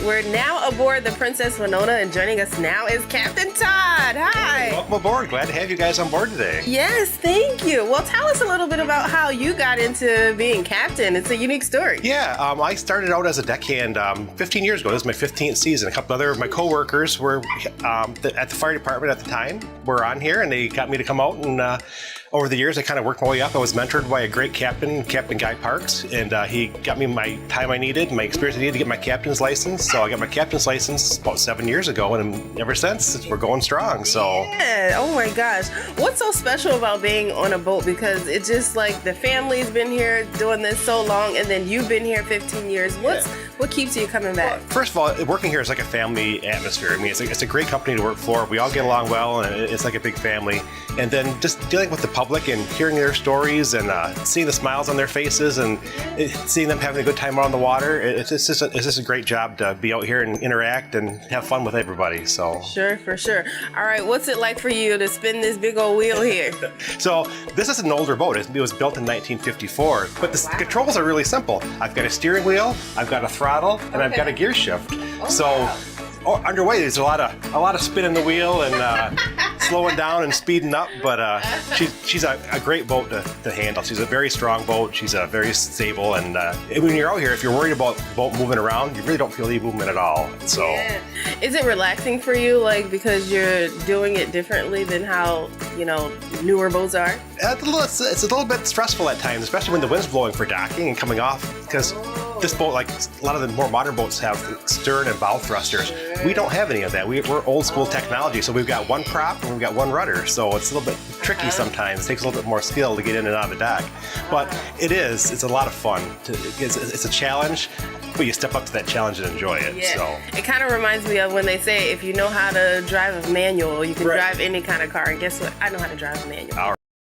We're now aboard the Princess Wenonah, and joining us now is Captain Todd. Hi. Welcome aboard. Glad to have you guys on board today. Yes, thank you. Well, tell us a little bit about how you got into being captain. It's a unique story. Yeah, I started out as a deckhand 15 years ago. This is my 15th season. A couple other of my coworkers were at the fire department at the time. Were on here, and they got me to come out. And over the years, I kind of worked my way up. I was mentored by a great captain, Captain Guy Parks, and he got me my time I needed, my experience I needed to get my captain's license. So I got my captain's license about 7 years ago, and ever since, we're going strong. So yeah. Oh my gosh, what's so special about being on a boat? Because it's just like the family's been here doing this so long, and then you've been here 15 years. What keeps you coming back? Well, first of all, working here is like a family atmosphere. I mean, it's a great company to work for. We all get along well, and it's like a big family. And then just dealing with the public and hearing their stories and seeing the smiles on their faces and seeing them having a good time out on the water. It's just a great job to be out here and interact and have fun with everybody. So sure, for sure. All right, what's it like for you to spin this big old wheel here? So this is an older boat. It was built in 1954, but the controls are really simple. I've got a steering wheel, I've got a throttle, and I've got a gear shift. Underway, there's a lot of spinning the wheel and slowing down and speeding up, but she's a great boat to handle. She's a very strong boat. She's very stable, and when you're out here, if you're worried about the boat moving around, you really don't feel any movement at all. So, yeah. Is it relaxing for you, like because you're doing it differently than how newer boats are? It's a little bit stressful at times, especially when the wind's blowing for docking and coming off, because this boat, like a lot of the more modern boats, have stern and bow thrusters. We don't have any of that. We're old school technology, so we've got one prop and we've got one rudder, so it's a little bit tricky sometimes. It takes a little bit more skill to get in and out of the dock, but it's a lot of fun. It's a challenge, but you step up to that challenge and enjoy it. Yeah. So it kind of reminds me of when they say if you know how to drive a manual, you can drive any kind of car, and guess what? I know how to drive a manual.